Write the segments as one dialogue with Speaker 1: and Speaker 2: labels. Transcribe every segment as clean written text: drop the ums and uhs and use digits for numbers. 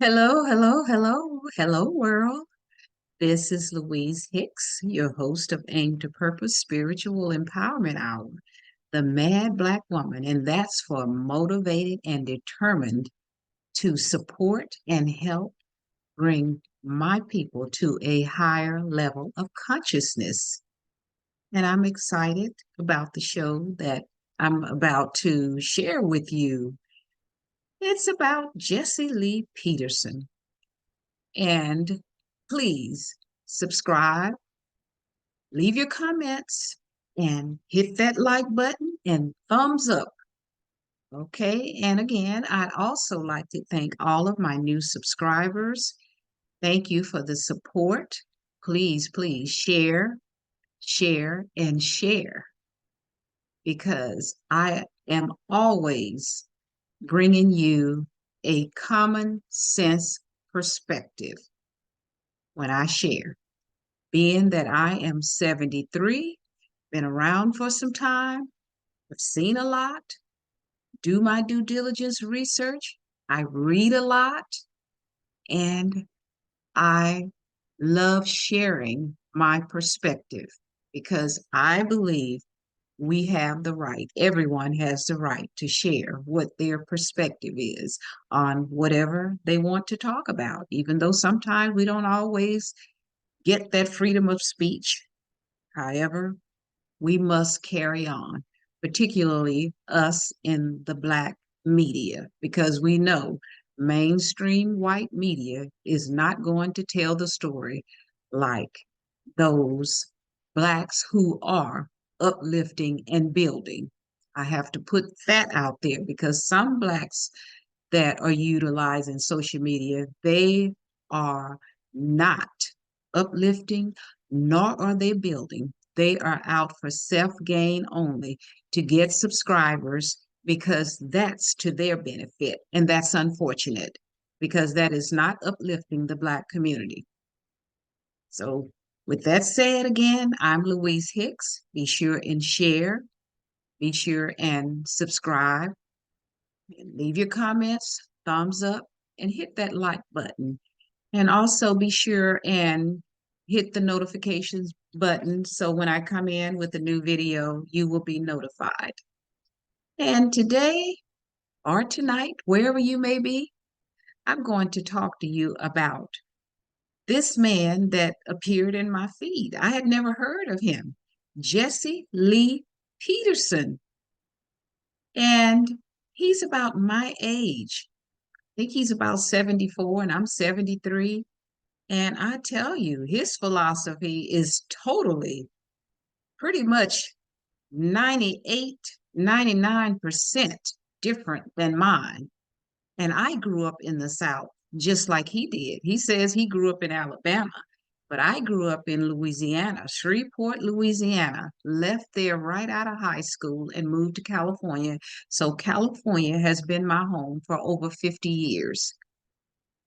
Speaker 1: Hello, hello, hello, hello, world. This is Louise Hicks, your host of Aim to Purpose Spiritual Empowerment Hour, the Mad Black Woman, and that's for motivated and determined to support and help bring my people to a higher level of consciousness. And I'm excited about the show that I'm about to share with you. It's about Jesse Lee Peterson. And please subscribe, leave your comments, and hit that like button and thumbs up. Okay. And again, I'd also like to thank all of my new subscribers. Thank you for the support. Please, please share, share, and share because I am always bringing you a common sense perspective when I share. Being that I am 73, been around for some time, I've seen a lot, do my due diligence research, I read a lot, and I love sharing my perspective because I believe we have the right, everyone has the right to share what their perspective is on whatever they want to talk about, even though sometimes we don't always get that freedom of speech. However, we must carry on, particularly us in the Black media, because we know mainstream white media is not going to tell the story like those Blacks who are uplifting and building. I have to put that out there because some Blacks that are utilizing social media, they are not uplifting, nor are they building. They are out for self gain only to get subscribers because that's to their benefit. And that's unfortunate because that is not uplifting the Black community. So, with that said, again, I'm Louise Hicks. Be sure and share, be sure and subscribe, and leave your comments, thumbs up, and hit that like button. And also be sure and hit the notifications button so when I come in with a new video, you will be notified. And today or tonight, wherever you may be, I'm going to talk to you about this man that appeared in my feed. I had never heard of him, Jesse Lee Peterson. And he's about my age. I think he's about 74 and I'm 73. And I tell you, his philosophy is totally, pretty much 98, 99% different than mine. And I grew up in the South just like he did. He says he grew up in Alabama, but I grew up in Louisiana, Shreveport, Louisiana, left there right out of high school and moved to California. So California has been my home for over 50 years.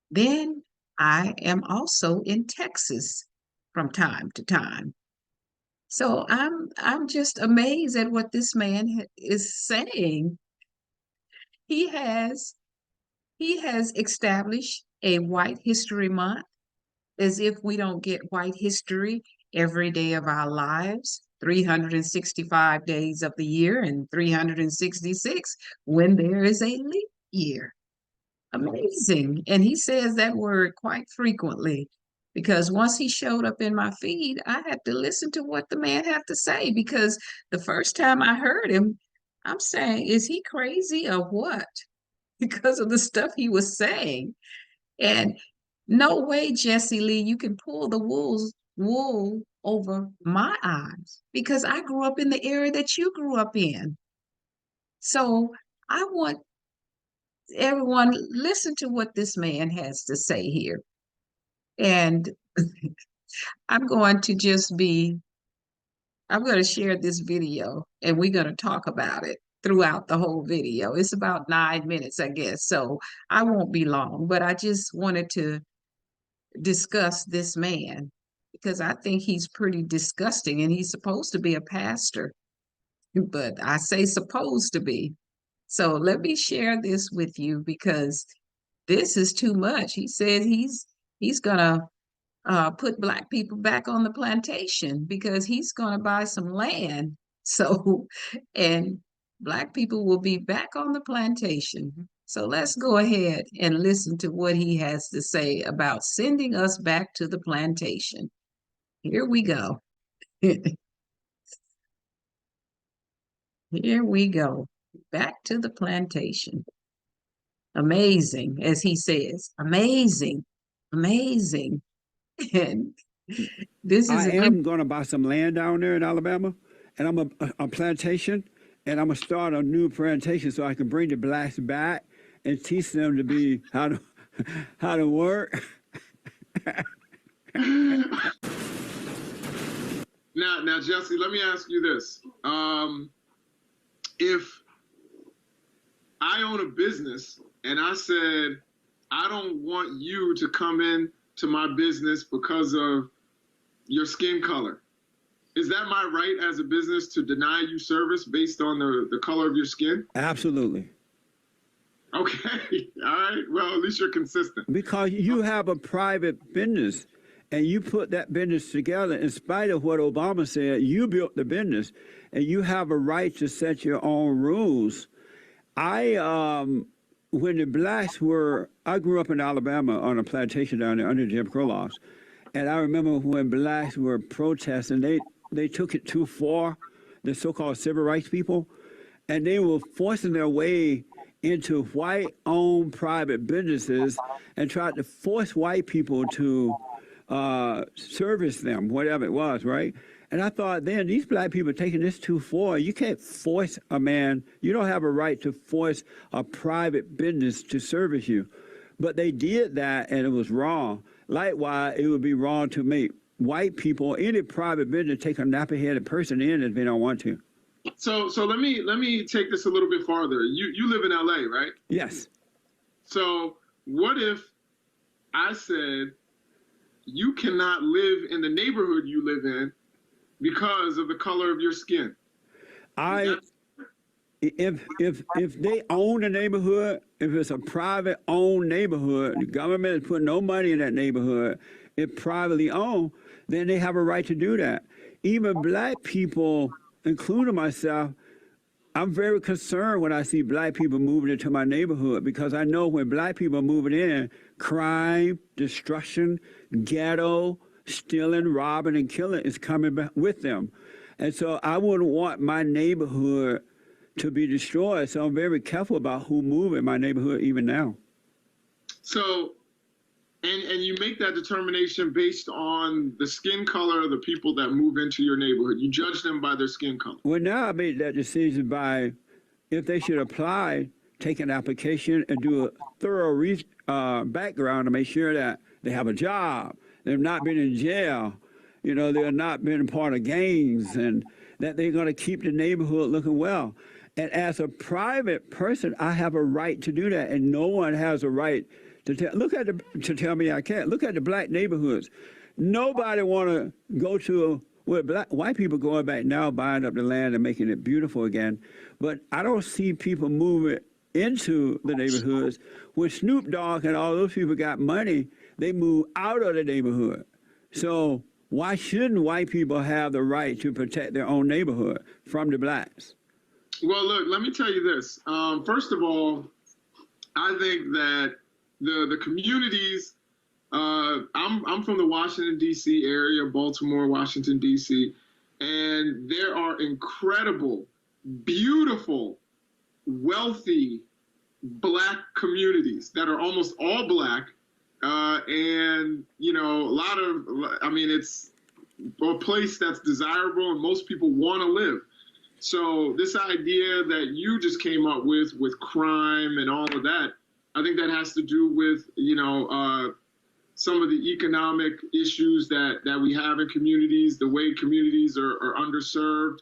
Speaker 1: Then I am also in Texas from time to time. So I'm just amazed at what this man is saying. He has he has established a White History Month as if we don't get white history every day of our lives, 365 days of the year and 366 when there is a leap year. Amazing. And he says that word quite frequently because once he showed up in my feed, I had to listen to what the man had to say because the first time I heard him, I'm saying, is he crazy or what? Because of the stuff he was saying. And no way, Jesse Lee, you can pull the wool over my eyes because I grew up in the area that you grew up in. So I want everyone listen to what this man has to say here. And I'm going to just be, I'm going to share this video and we're going to talk about it throughout the whole video. It's about 9 minutes, I guess. So I won't be long, but I just wanted to discuss this man because I think he's pretty disgusting and he's supposed to be a pastor, but I say supposed to be. So let me share this with you because this is too much. He said he's gonna put black people back on the plantation because he's gonna buy some land. So, and black people will be back on the plantation. So let's go ahead and listen to what he has to say about sending us back to the plantation. Here we go. Here we go. Back to the plantation. Amazing, as he says. Amazing. Amazing. And this is
Speaker 2: I
Speaker 1: a good.
Speaker 2: am going to buy some land down there in Alabama, and I'm a plantation, and I'm going to start a new plantation so I can bring the blacks back and teach them to be how to work.
Speaker 3: Now, Jesse, let me ask you this: if I own a business and I said I don't want you to come in to my business because of your skin color, is that my right as a business to deny you service based on the color of your skin?
Speaker 2: Absolutely.
Speaker 3: Okay. All right. Well, at least you're consistent.
Speaker 2: Because you have a private business and you put that business together in spite of what Obama said. You built the business and you have a right to set your own rules. When the blacks I grew up in Alabama on a plantation down there under Jim Crow laws. And I remember when blacks were protesting, they took it too far, the so-called civil rights people, and they were forcing their way into white-owned private businesses and tried to force white people to service them, whatever it was, right? And I thought then, these black people are taking this too far. You can't force a man. You don't have a right to force a private business to service you. But they did that, and it was wrong. Likewise, it would be wrong to make white people, any private business, take a nappy-headed person in if they don't want to.
Speaker 3: So let me take this a little bit farther. You live in LA, right?
Speaker 2: Yes.
Speaker 3: So what if I said you cannot live in the neighborhood you live in because of the color of your skin?
Speaker 2: If they own the neighborhood, if it's a private owned neighborhood, the government is putting no money in that neighborhood, if privately owned, then they have a right to do that. Even black people, including myself, I'm very concerned when I see black people moving into my neighborhood because I know when black people are moving in, crime, destruction, ghetto, stealing, robbing, and killing is coming back with them. And so I wouldn't want my neighborhood to be destroyed. So I'm very careful about who move in my neighborhood even now.
Speaker 3: So, and you make that determination based on the skin color of the people that move into your neighborhood. You judge them by their skin color.
Speaker 2: Well, now I made that decision by if they should apply, take an application and do a thorough background to make sure that they have a job, they've not been in jail, you know, they're not been part of gangs, and that they're going to keep the neighborhood looking well. And as a private person, I have a right to do that, and no one has a right to tell me I can't. Look at the black neighborhoods. Nobody want to go to white people going back now, buying up the land and making it beautiful again. But I don't see people moving into the neighborhoods. When Snoop Dogg and all those people got money, they move out of the neighborhood. So why shouldn't white people have the right to protect their own neighborhood from the blacks?
Speaker 3: Well, look, let me tell you this. First of all, I think that the communities, I'm from the Washington, D.C. area, Baltimore, Washington, D.C., and there are incredible, beautiful, wealthy black communities that are almost all black. And, you know, it's a place that's desirable and most people want to live. So this idea that you just came up with crime and all of that, I think that has to do with, you know, some of the economic issues that we have in communities, the way communities are underserved.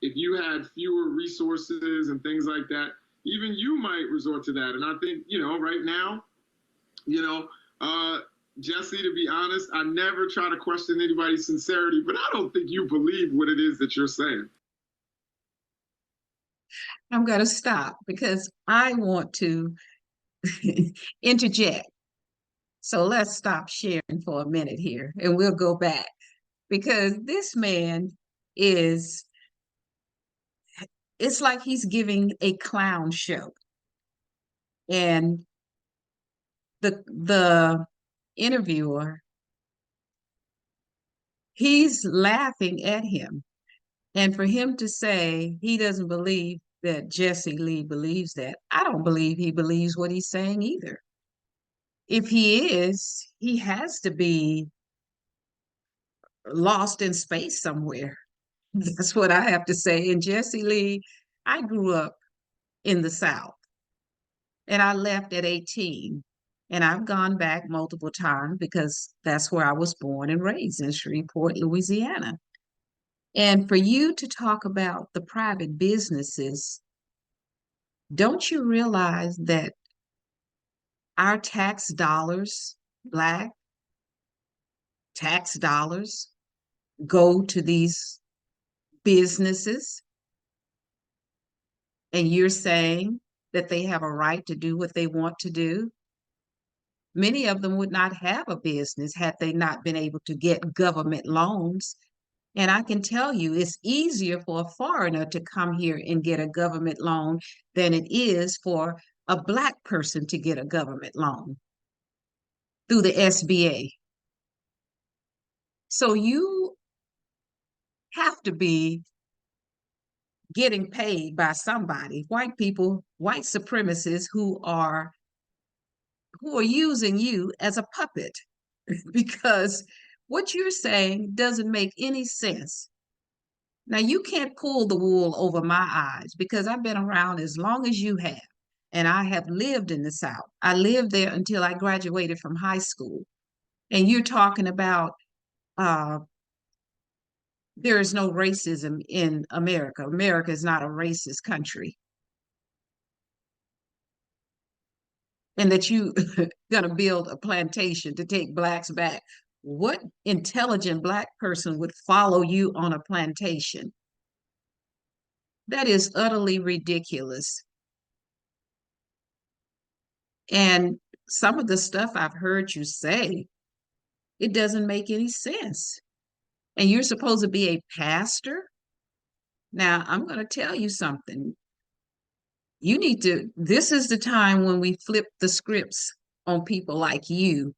Speaker 3: If you had fewer resources and things like that, even you might resort to that. And I think, you know, right now, you know, Jesse, to be honest, I never try to question anybody's sincerity, but I don't think you believe what it is that you're saying.
Speaker 1: I'm going to stop because I want to interject. So let's stop sharing for a minute here and we'll go back because this man is, it's like he's giving a clown show. And the interviewer, he's laughing at him. And for him to say he doesn't believe that Jesse Lee believes that, I don't believe he believes what he's saying either. If he is, he has to be lost in space somewhere. That's what I have to say. And Jesse Lee, I grew up in the South and I left at 18. And I've gone back multiple times because that's where I was born and raised in Shreveport, Louisiana. And for you to talk about the private businesses, don't you realize that our tax dollars, Black tax dollars, go to these businesses? And you're saying that they have a right to do what they want to do? Many of them would not have a business had they not been able to get government loans. And I can tell you, it's easier for a foreigner to come here and get a government loan than it is for a Black person to get a government loan through the SBA. So you have to be getting paid by somebody, white people, white supremacists who are using you as a puppet because what you're saying doesn't make any sense. Now, you can't pull the wool over my eyes because I've been around as long as you have, and I have lived in the South. I lived there until I graduated from high school. And you're talking about uh, there is no racism in America. America is not a racist country. And that you going to build a plantation to take Blacks back. What intelligent Black person would follow you on a plantation? That is utterly ridiculous. And some of the stuff I've heard you say, it doesn't make any sense. And you're supposed to be a pastor? Now, I'm going to tell you something. You need to, this is the time when we flip the scripts on people like you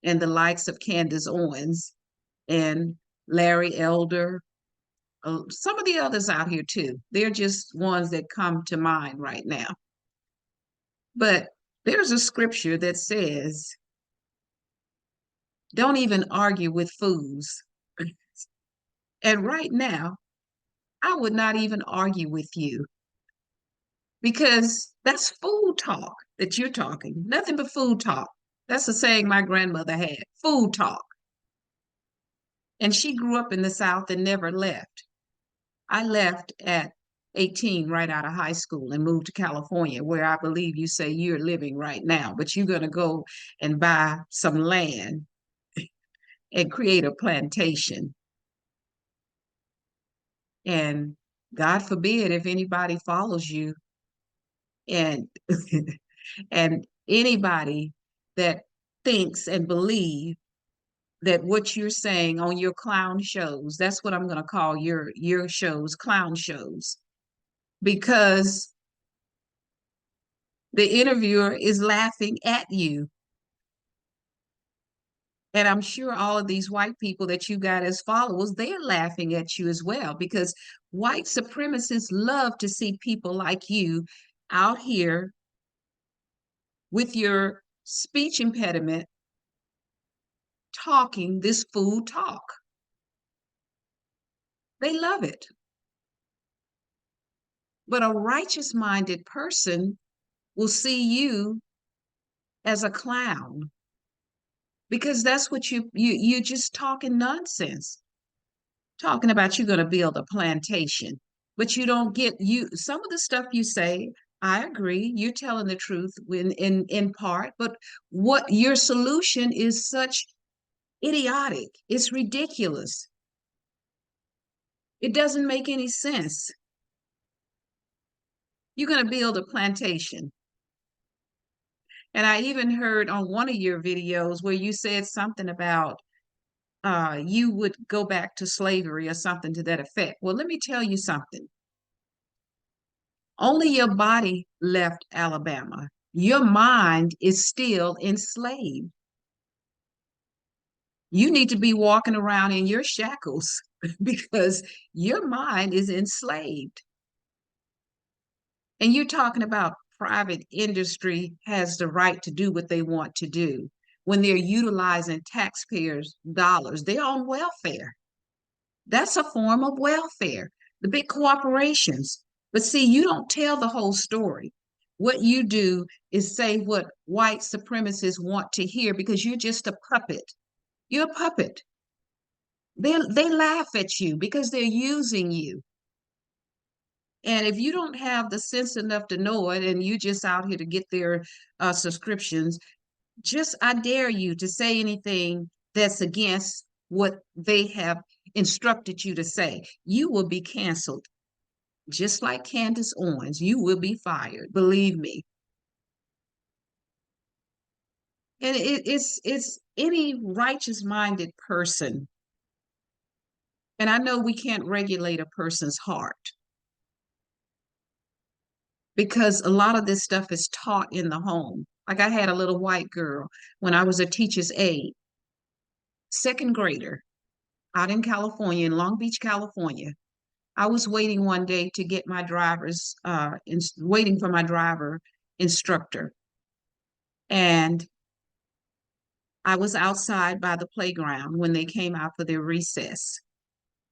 Speaker 1: and the likes of Candace Owens and Larry Elder, some of the others out here too. They're just ones that come to mind right now. But there's a scripture that says, don't even argue with fools. And right now, I would not even argue with you because that's food talk that you're talking, nothing but food talk. That's a saying my grandmother had, food talk. And she grew up in the South and never left. I left at 18 right out of high school and moved to California, where I believe you say you're living right now, but you're going to go and buy some land and create a plantation. And God forbid if anybody follows you and and anybody that thinks and believe that what you're saying on your clown shows, that's what I'm going to call your shows, clown shows, because the interviewer is laughing at you. And I'm sure all of these white people that you got as followers, they're laughing at you as well, because white supremacists love to see people like you out here with your speech impediment talking this food talk. They love it. But a righteous minded person will see you as a clown because that's what you're just talking nonsense, talking about you're going to build a plantation, but you don't get you some of the stuff you say. I agree, you're telling the truth in part, but what your solution is such idiotic, it's ridiculous, it doesn't make any sense. You're going to build a plantation. And I even heard on one of your videos where you said something about you would go back to slavery or something to that effect. Well, let me tell you something. Only your body left Alabama. Your mind is still enslaved. You need to be walking around in your shackles because your mind is enslaved. And you're talking about private industry has the right to do what they want to do when they're utilizing taxpayers' dollars. They're on welfare. That's a form of welfare, the big corporations. But see, you don't tell the whole story. What you do is say what white supremacists want to hear because you're just a puppet. You're a puppet. They laugh at you because they're using you. And if you don't have the sense enough to know it and you just out here to get their subscriptions, just I dare you to say anything that's against what they have instructed you to say. You will be canceled. Just like Candace Owens, you will be fired. Believe me. And it's any righteous-minded person. And I know we can't regulate a person's heart because a lot of this stuff is taught in the home. Like I had a little white girl when I was a teacher's aide, second grader out in California, in Long Beach, California. I was waiting one day to get my waiting for my driver instructor. And I was outside by the playground when they came out for their recess.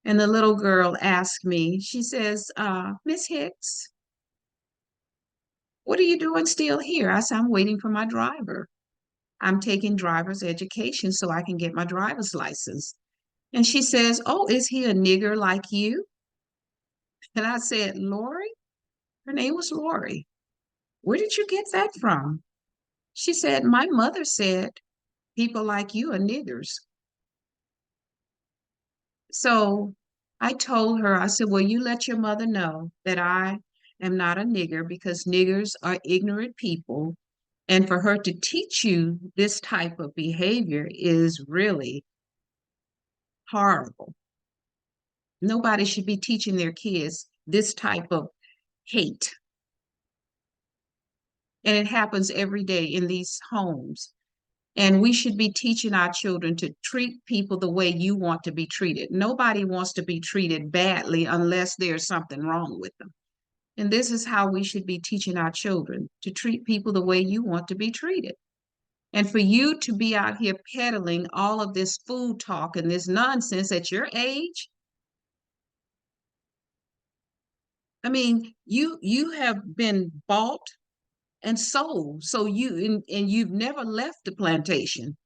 Speaker 1: And the little girl asked me, she says, Miss Hicks, what are you doing still here? I said, I'm waiting for my driver. I'm taking driver's education so I can get my driver's license. And she says, oh, is he a nigger like you? And I said, Lori? Her name was Lori. Where did you get that from? She said, my mother said, people like you are niggers. So I told her, I said, well, you let your mother know that I am not a nigger because niggers are ignorant people. And for her to teach you this type of behavior is really horrible. Nobody should be teaching their kids this type of hate. And it happens every day in these homes. And we should be teaching our children to treat people the way you want to be treated. Nobody wants to be treated badly unless there's something wrong with them. And this is how we should be teaching our children to treat people the way you want to be treated. And for you to be out here peddling all of this food talk and this nonsense at your age, I mean, you have been bought and sold. So and you've never left the plantation.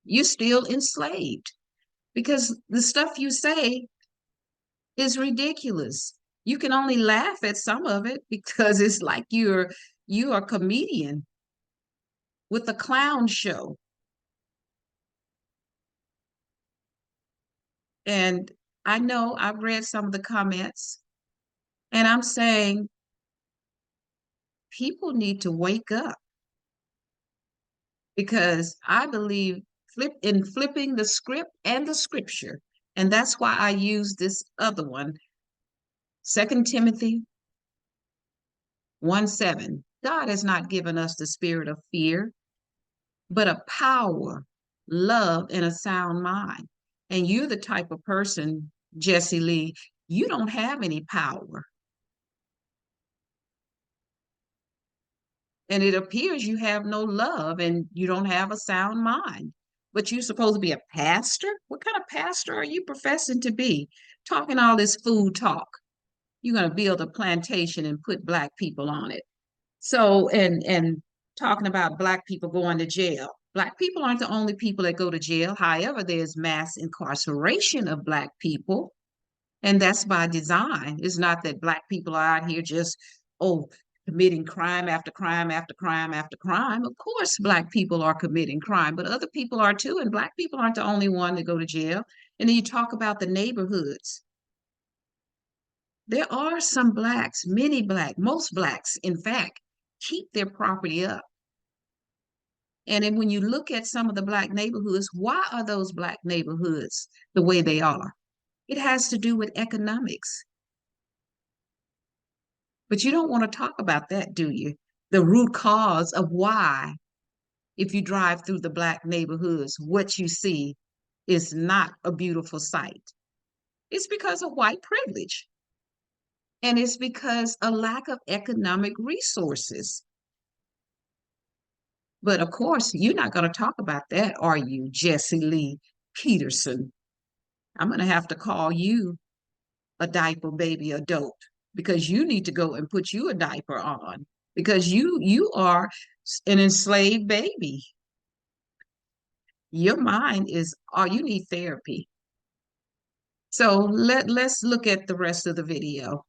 Speaker 1: You're still enslaved because the stuff you say is ridiculous. You can only laugh at some of it because it's like you are a comedian with a clown show. And I know I've read some of the comments, and I'm saying people need to wake up because I believe flipping the script and the scripture. And that's why I use this other one, 2 Timothy 1:7. God has not given us the spirit of fear, but a power, love, and a sound mind. And you're the type of person, Jesse Lee, you don't have any power. And it appears you have no love and you don't have a sound mind. But you're supposed to be a pastor? What kind of pastor are you professing to be? Talking all this food talk. You're going to build a plantation and put black people on it. So, and talking about black people going to jail. Black people aren't the only people that go to jail. However, there's mass incarceration of black people, and that's by design. It's not that black people are out here just, oh, committing crime after crime after crime after crime. Of course, black people are committing crime, but other people are too, and black people aren't the only one to go to jail. And then you talk about the neighborhoods. There are some blacks, many black, most blacks, in fact, keep their property up. And then when you look at some of the Black neighborhoods, why are those Black neighborhoods the way they are? It has to do with economics. But you don't want to talk about that, do you? The root cause of why, if you drive through the Black neighborhoods, what you see is not a beautiful sight. It's because of white privilege. And it's because a lack of economic resources. But of course, you're not going to talk about that, are you, Jesse Lee Peterson? I'm going to have to call you a diaper baby adult because you need to go and put you a diaper on because you are an enslaved baby. Your mind is, oh, you need therapy. So let's look at the rest of the video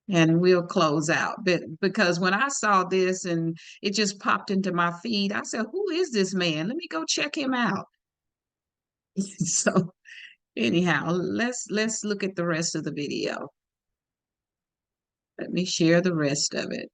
Speaker 1: and we'll close out. But because when I saw this and it just popped into my feed, I said, who is this man? Let me go check him out. So anyhow, let's look at the rest of the video. Let me share the rest of it.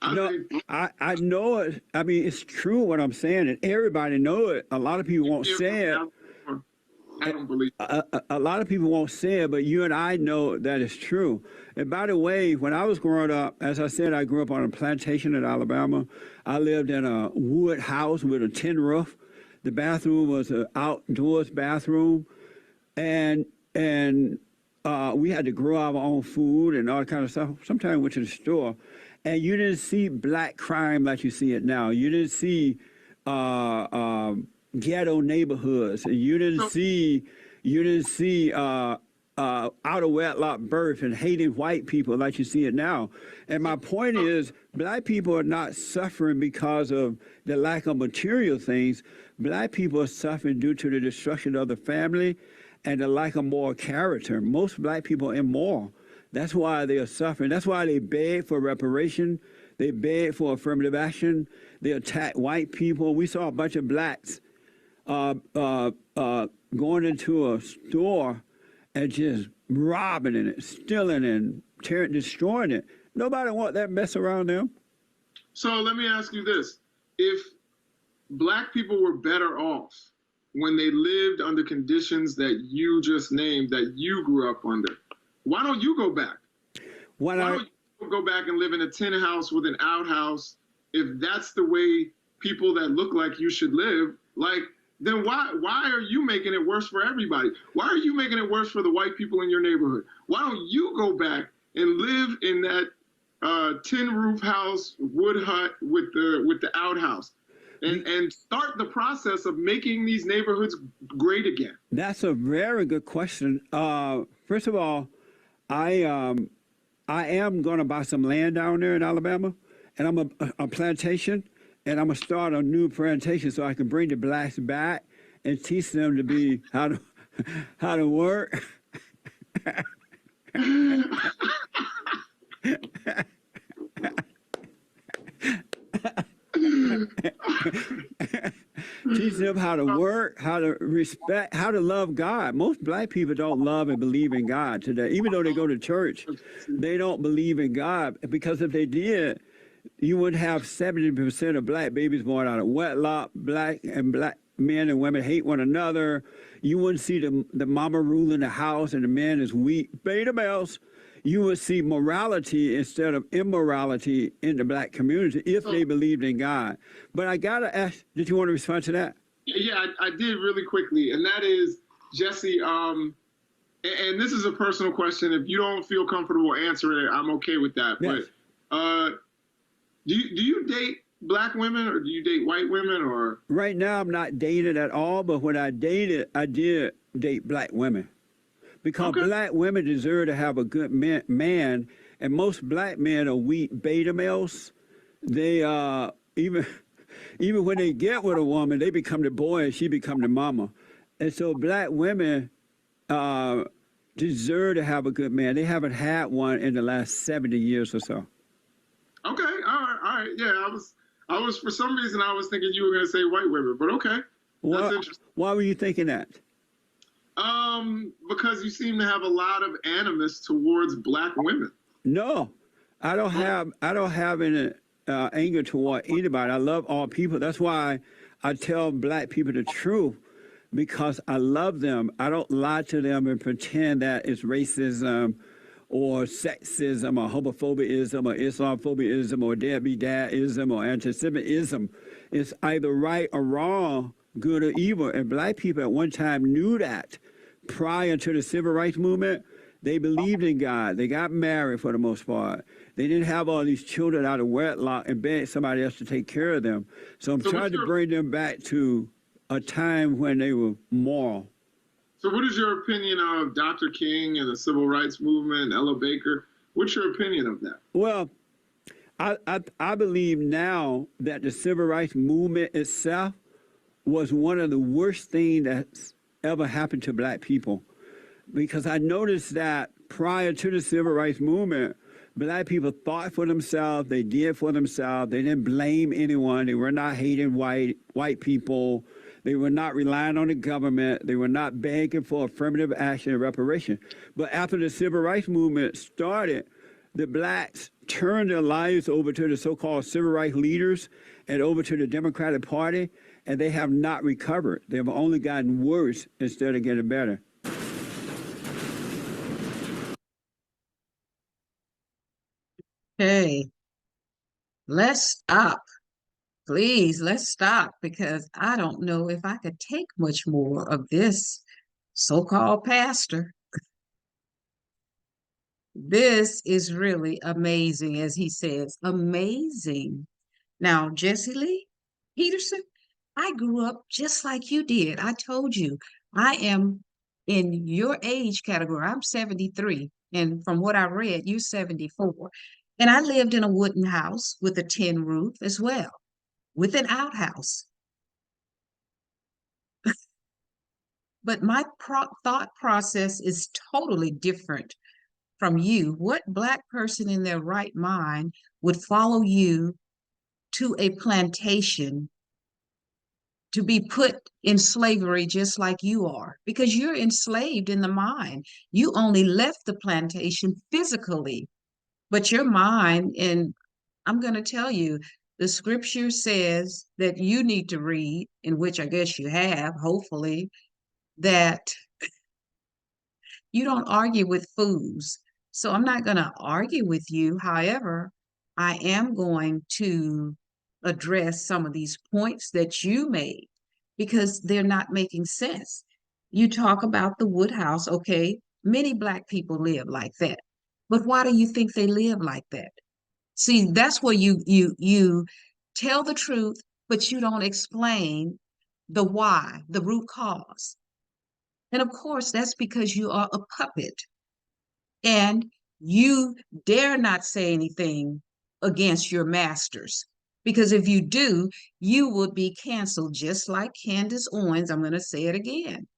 Speaker 2: I know it. I mean, it's true what I'm saying, and everybody know it. A lot of people won't say it.
Speaker 3: I don't believe
Speaker 2: a lot of people won't say it, but you and I know that it's true. And by the way, when I was growing up, as I said, I grew up on a plantation in Alabama. I lived in a wood house with a tin roof. The bathroom was an outdoors bathroom, and we had to grow our own food and all that kind of stuff. Sometimes we went to the store, and you didn't see Black crime like you see it now. You didn't see ghetto neighborhoods, and you didn't see out of wedlock birth and hating white people like you see it now. And my point is, Black people are not suffering because of the lack of material things. Black people are suffering due to the destruction of the family and the lack of moral character. Most Black people are immoral. That's why they are suffering. That's why they beg for reparation. They beg for affirmative action. They attack white people. We saw a bunch of Blacks going into a store and just robbing it, stealing and destroying it. Nobody want that mess around them.
Speaker 3: So let me ask you this. If Black people were better off when they lived under conditions that you just named, that you grew up under, why don't you go back? Why don't you go back and live in a tin house with an outhouse if that's the way people that look like you should live? Like, then why are you making it worse for everybody? Why are you making it worse for the white people in your neighborhood? Why don't you go back and live in that tin roof house, wood hut with the outhouse, and start the process of making these neighborhoods great again?
Speaker 2: That's a very good question. First of all, I am going to buy some land down there in Alabama, and I'm a plantation. And I'm gonna start a new plantation so I can bring the Blacks back and teach them to be how to work. Teach them how to work, how to respect, how to love God. Most Black people don't love and believe in God today. Even though they go to church, they don't believe in God, because if they did, you would have 70% of Black babies born out of wedlock. Black men and women hate one another. You wouldn't see the mama ruling the house and the man is weak. Beta males. You would see morality instead of immorality in the Black community if they believed in God. But I gotta ask, did you want to respond to that?
Speaker 3: Yeah, I did really quickly, and that is, Jesse, and this is a personal question. If you don't feel comfortable answering it, I'm okay with that. Yes. But do you date Black women, or do you date white women, or?
Speaker 2: Right now, I'm not dating at all, but when I dated, I did date Black women. Because Black women deserve to have a good man, and most Black men are weak beta males. They, even when they get with a woman, they become the boy and she become the mama. And so Black women deserve to have a good man. They haven't had one in the last 70 years or so.
Speaker 3: Okay, all right, yeah. I was for some reason I was thinking you were going to say white women, but okay, that's interesting.
Speaker 2: Why were you thinking that?
Speaker 3: Because you seem to have a lot of animus towards black women.
Speaker 2: No, I don't have any anger toward anybody. I love all people. That's why I tell black people the truth, because I love them. I don't lie to them and pretend that it's racism or sexism or homophobism or Islamophobism or deadbeat dadism or anti-Semitism. It's either right or wrong, good or evil. And black people at one time knew that. Prior to the civil rights movement, they believed in God. They got married for the most part. They didn't have all these children out of wedlock and beg somebody else to take care of them. So I'm trying to bring them back to a time when they were moral.
Speaker 3: So what is your opinion of Dr. King and the civil rights movement, Ella Baker? What's your opinion of that?
Speaker 2: Well, I believe now that the civil rights movement itself was one of the worst things that's ever happened to black people. Because I noticed that prior to the civil rights movement, black people thought for themselves, they did for themselves, they didn't blame anyone, they were not hating white people, they were not relying on the government, they were not begging for affirmative action and reparation. But after the civil rights movement started, the blacks turned their lives over to the so-called civil rights leaders and over to the Democratic Party, and they have not recovered. They've only gotten worse instead of getting better.
Speaker 1: Okay, let's stop. Please, let's stop because I don't know if I could take much more of this so-called pastor. This is really amazing, as he says, amazing. Now, Jesse Lee Peterson, I grew up just like you did. I told you, I am in your age category. I'm 73, and from what I read, you're 74. And I lived in a wooden house with a tin roof as well, with an outhouse. But my thought process is totally different from you. What black person in their right mind would follow you to a plantation to be put in slavery just like you are? Because you're enslaved in the mind. You only left the plantation physically, but your mind, and I'm going to tell you, the scripture says that you need to read, in which I guess you have, hopefully, that you don't argue with fools. So I'm not going to argue with you. However, I am going to address some of these points that you made because they're not making sense. You talk about the wood house. Okay, many black people live like that. But why do you think they live like that? See, that's where you tell the truth, but you don't explain the why, the root cause. And of course, that's because you are a puppet and you dare not say anything against your masters. Because if you do, you will be canceled, just like Candace Owens. I'm going to say it again.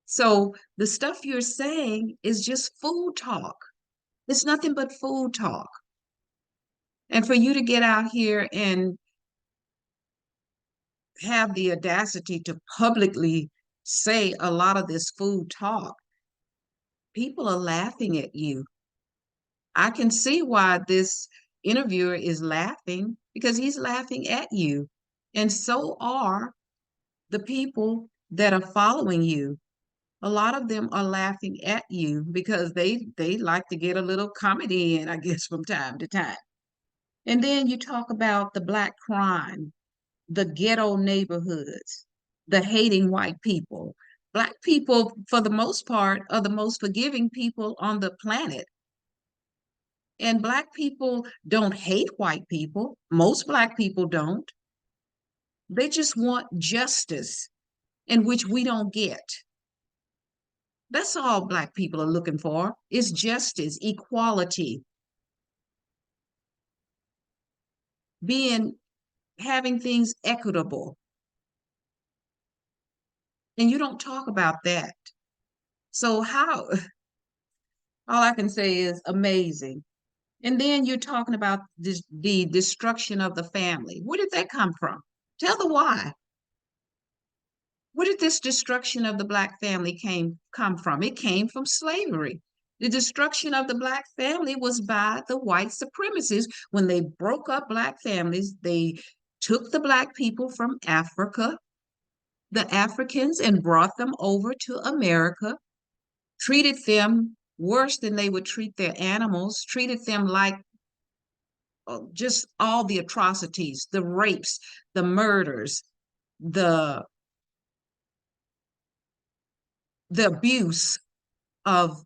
Speaker 1: So the stuff you're saying is just food talk. It's nothing but food talk. And for you to get out here and have the audacity to publicly say a lot of this food talk, people are laughing at you. I can see why this interviewer is laughing because he's laughing at you. And so are the people that are following you. A lot of them are laughing at you because they like to get a little comedy in, I guess, from time to time. And then you talk about the black crime, the ghetto neighborhoods, the hating white people. Black people, for the most part, are the most forgiving people on the planet. And black people don't hate white people. Most black people don't. They just want justice, in which we don't get. That's all black people are looking for is justice, equality, being having things equitable. And you don't talk about that. So how all I can say is amazing. And then you're talking about the destruction of the family. Where did that come from? Tell the why. Where did this destruction of the Black family come from? It came from slavery. The destruction of the Black family was by the white supremacists. When they broke up Black families, they took the Black people from Africa, the Africans, and brought them over to America, treated them worse than they would treat their animals, treated them like just all the atrocities, the rapes, the murders, the abuse of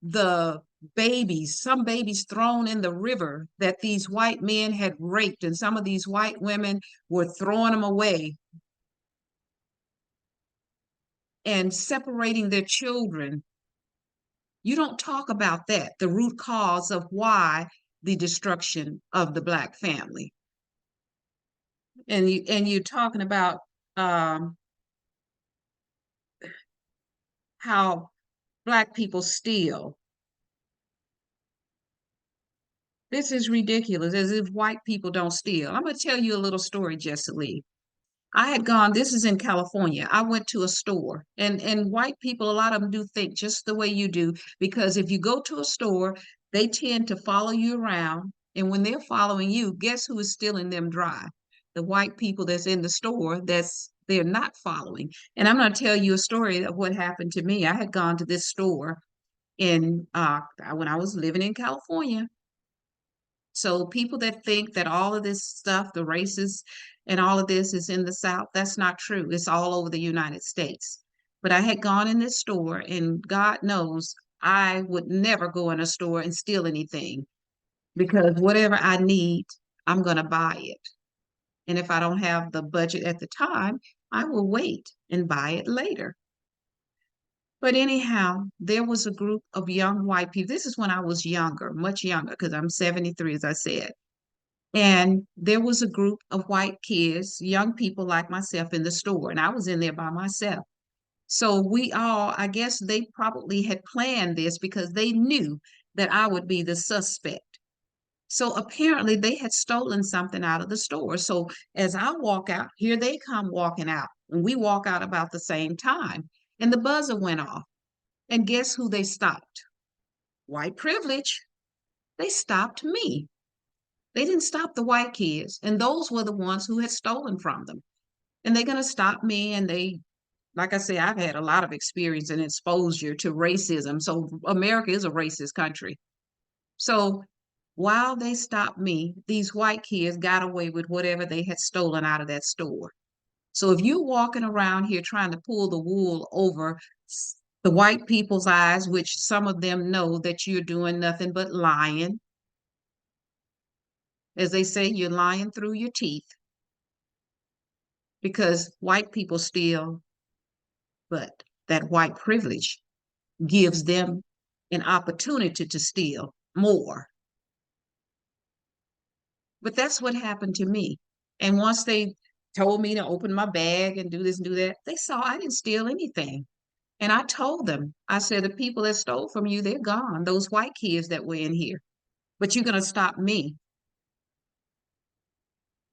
Speaker 1: the babies, some babies thrown in the river that these white men had raped, and some of these white women were throwing them away and separating their children. You don't talk about that, the root cause of why the destruction of the Black family. And you're talking about how Black people steal. This is ridiculous, as if white people don't steal. I'm going to tell you a little story, Jesse Lee. I had gone, this is in California. I went to a store, and white people, a lot of them do think just the way you do, because if you go to a store, they tend to follow you around. And when they're following you, guess who is stealing them dry? The white people that's in the store they're not following. And I'm going to tell you a story of what happened to me. I had gone to this store in when I was living in California. So people that think that all of this stuff, the races and all of this is in the South, that's not true. It's all over the United States. But I had gone in this store, and God knows I would never go in a store and steal anything, because whatever I need, I'm going to buy it. And if I don't have the budget at the time, I will wait and buy it later. But anyhow, there was a group of young white people. This is when I was younger, much younger, because I'm 73, as I said. And there was a group of white kids, young people like myself, in the store, and I was in there by myself. So we all, I guess they probably had planned this because they knew that I would be the suspect. So apparently they had stolen something out of the store. So as I walk out, here they come walking out, and we walk out about the same time. And the buzzer went off. And guess who they stopped? White privilege. They stopped me. They didn't stop the white kids, and those were the ones who had stolen from them. And they're going to stop me. And like I say, I've had a lot of experience and exposure to racism. So America is a racist country. So while they stopped me, these white kids got away with whatever they had stolen out of that store. So if you're walking around here trying to pull the wool over the white people's eyes, which some of them know that you're doing nothing but lying, as they say, you're lying through your teeth, because white people steal, but that white privilege gives them an opportunity to steal more. But that's what happened to me. And once they told me to open my bag and do this and do that, they saw I didn't steal anything. And I told them, I said, the people that stole from you, they're gone, those white kids that were in here. But you're going to stop me.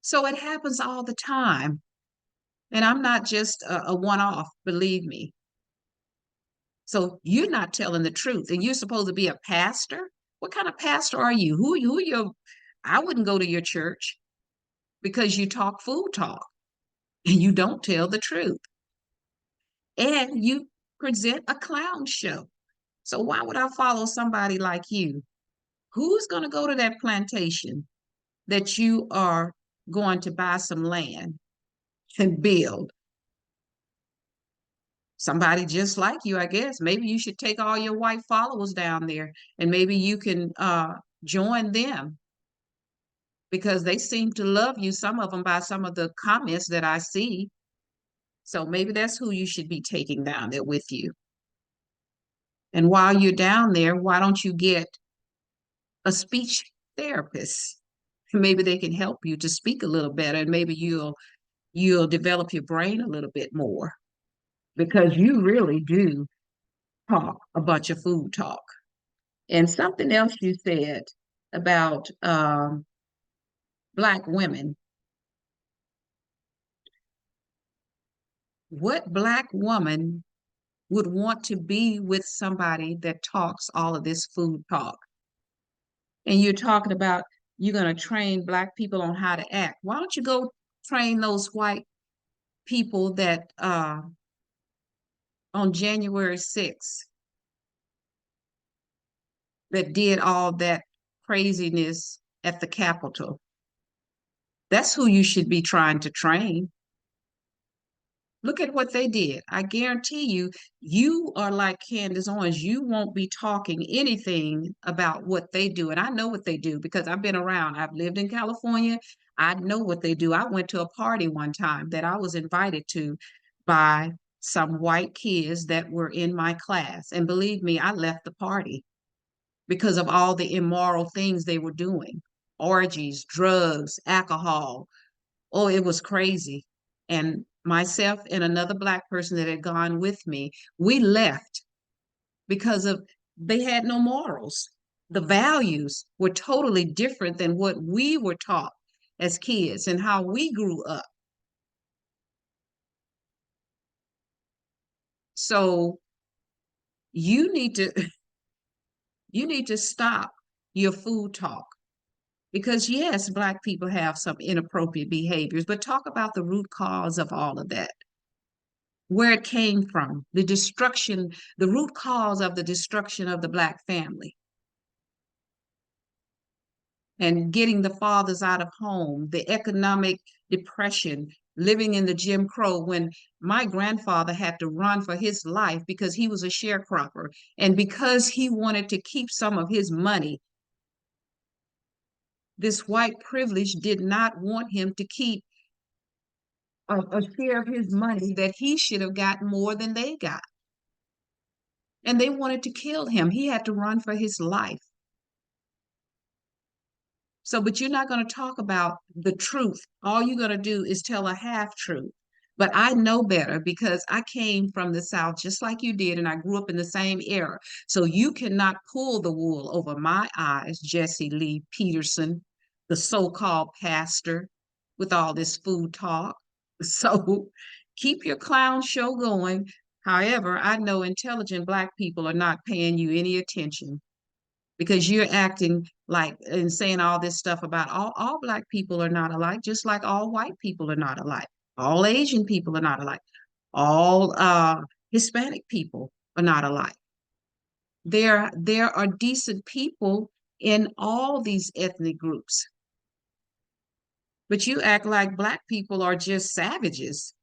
Speaker 1: So it happens all the time. And I'm not just a one-off, believe me. So you're not telling the truth. And you're supposed to be a pastor? What kind of pastor are you? Who are your, I wouldn't go to your church, because you talk food talk and you don't tell the truth. And you present a clown show. So why would I follow somebody like you? Who's going to go to that plantation that you are going to buy some land and build? Somebody just like you, I guess. Maybe you should take all your white followers down there, and maybe you can join them, because they seem to love you, some of them, by some of the comments that I see. So maybe that's who you should be taking down there with you. And while you're down there, why don't you get a speech therapist? Maybe they can help you to speak a little better, and maybe you'll develop your brain a little bit more, because you really do talk a bunch of food talk. And something else you said about Black women. What Black woman would want to be with somebody that talks all of this food talk? And you're talking about you're going to train Black people on how to act. Why don't you go train those white people that on January 6th that did all that craziness at the Capitol? That's who you should be trying to train. Look at what they did. I guarantee you, you are like Candace Owens. You won't be talking anything about what they do. And I know what they do because I've been around. I've lived in California. I know what they do. I went to a party one time that I was invited to by some white kids that were in my class. And believe me, I left the party because of all the immoral things they were doing, orgies, drugs, alcohol. Oh, it was crazy. And myself and another Black person that had gone with me, we left because of they had no morals. The values were totally different than what we were taught as kids and how we grew up. So you need to you need to stop your food talk. Because yes, Black people have some inappropriate behaviors, but talk about the root cause of all of that, where it came from, the destruction, the root cause of the destruction of the Black family, and getting the fathers out of home, the economic depression, living in the Jim Crow when my grandfather had to run for his life because he was a sharecropper and because he wanted to keep some of his money. This white privilege did not want him to keep a share of his money that he should have gotten more than they got. And they wanted to kill him. He had to run for his life. So, but you're not going to talk about the truth. All you're going to do is tell a half truth. But I know better because I came from the South just like you did, and I grew up in the same era. So you cannot pull the wool over my eyes, Jesse Lee Peterson, the so-called pastor with all this food talk. So keep your clown show going. However, I know intelligent Black people are not paying you any attention because you're acting like and saying all this stuff about all Black people are not alike, just like all white people are not alike. All Asian people are not alike. All Hispanic people are not alike. There are decent people in all these ethnic groups. But you act like Black people are just savages.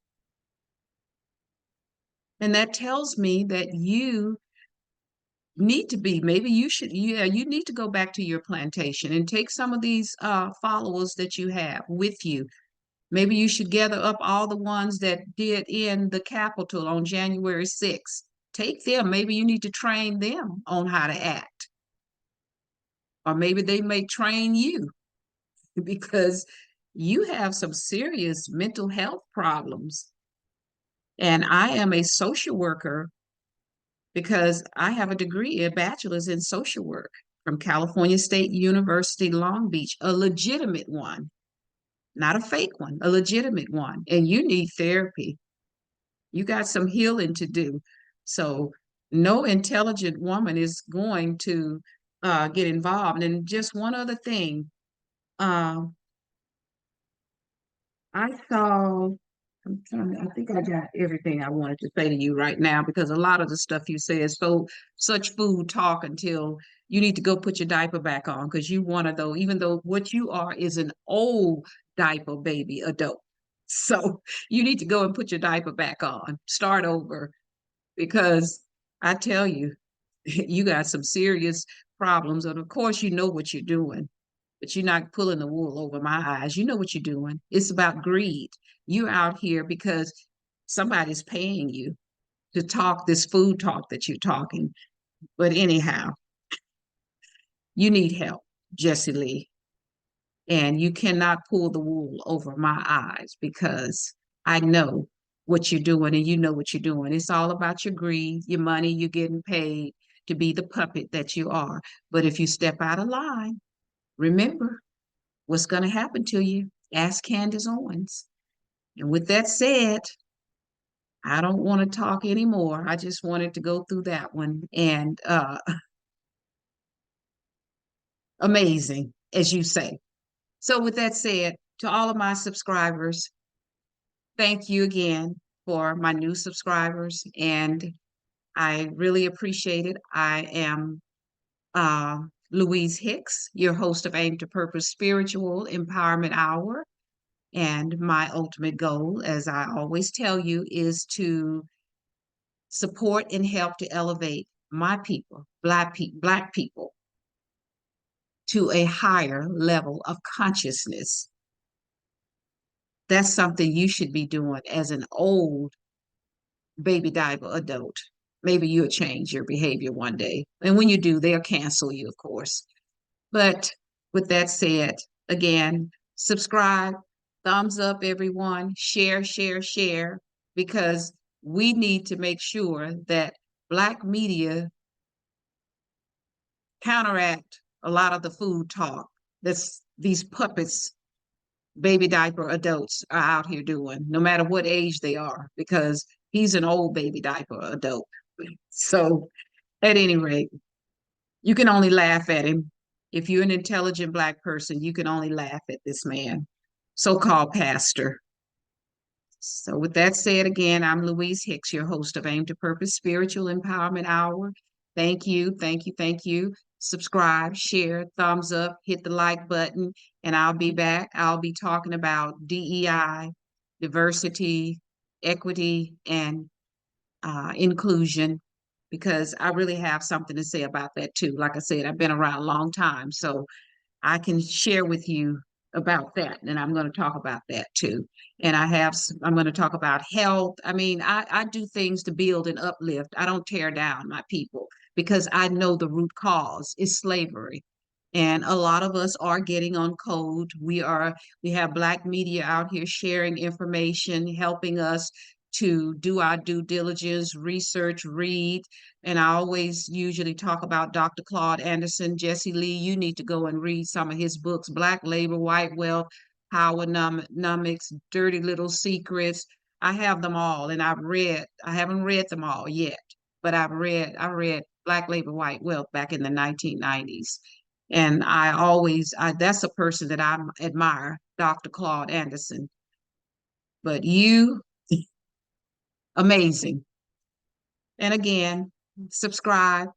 Speaker 1: And that tells me that you need to be, maybe you should, yeah, you need to go back to your plantation and take some of these followers that you have with you. Maybe you should gather up all the ones that did in the Capitol on January 6th. Take them. Maybe you need to train them on how to act. Or maybe they may train you because you have some serious mental health problems. And I am a social worker because I have a degree, a bachelor's in social work from California State University, Long Beach, a legitimate one, not a fake one, a legitimate one. And you need therapy. You got some healing to do. So no intelligent woman is going to get involved. And just one other thing, uh, I saw, I think I got everything I wanted to say to you right now because a lot of the stuff you say is so such food talk until you need to go put your diaper back on because you want to though, even though what you are is an old diaper baby adult. So you need to go and put your diaper back on, start over because I tell you, you got some serious problems. And of course, you know what you're doing, but you're not pulling the wool over my eyes. You know what you're doing. It's about greed. You're out here because somebody's paying you to talk this food talk that you're talking. But anyhow, you need help, Jesse Lee. And you cannot pull the wool over my eyes because I know what you're doing and you know what you're doing. It's all about your greed, your money, you're getting paid to be the puppet that you are. But if you step out of line, remember what's going to happen to you. Ask Candace Owens. And with that said, I don't want to talk anymore. I just wanted to go through that one. And amazing, as you say. So, with that said, to all of my subscribers, thank you again for my new subscribers. And I really appreciate it. I am uh, LouiseHicks, your host of Aim to Purpose Spiritual Empowerment Hour. And my ultimate goal, as I always tell you, is to support and help to elevate my people, Black people, to a higher level of consciousness. That's something you should be doing as an old baby diaper adult. Maybe you'll change your behavior one day. And when you do, they'll cancel you, of course. But with that said, again, subscribe, thumbs up, everyone, share, share, share, because we need to make sure that Black media counteract a lot of the food talk that's these puppets, baby diaper adults are out here doing, no matter what age they are, because he's an old baby diaper adult. So at any rate, you can only laugh at him. If you're an intelligent Black person, you can only laugh at this man, so-called pastor. So with that said, again, I'm LouiseHicks, your host of Aim to Purpose Spiritual Empowerment Hour. Thank you, thank you, thank you. Subscribe, share, thumbs up, hit the like button, and I'll be back. I'll be talking about DEI, diversity, equity, and inclusion, because I really have something to say about that too. Like I said, I've been around a long time, so I can share with you about that. And I'm going to talk about that too. And I'm going to talk about health. I mean, I do things to build and uplift. I don't tear down my people because I know the root cause is slavery. And a lot of us are getting on code. We have Black media out here sharing information, helping us to do our due diligence, research, read. And I always usually talk about Dr. Claude Anderson. Jesse Lee, you need to go and read some of his books, Black Labor, White Wealth, PowerNomics, Dirty Little Secrets. I have them all, and I haven't read them all yet, but I read Black Labor, White Wealth back in the 1990s. And that's a person that I admire, Dr. Claude Anderson. But you, amazing. And again, subscribe,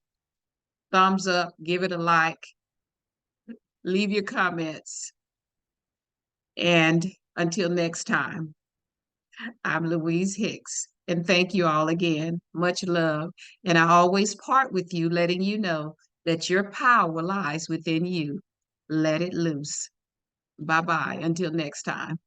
Speaker 1: thumbs up, give it a like, leave your comments. And until next time, I'm LouiseHicks. And thank you all again. Much love. And I always part with you, letting you know that your power lies within you. Let it loose. Bye-bye. Until next time.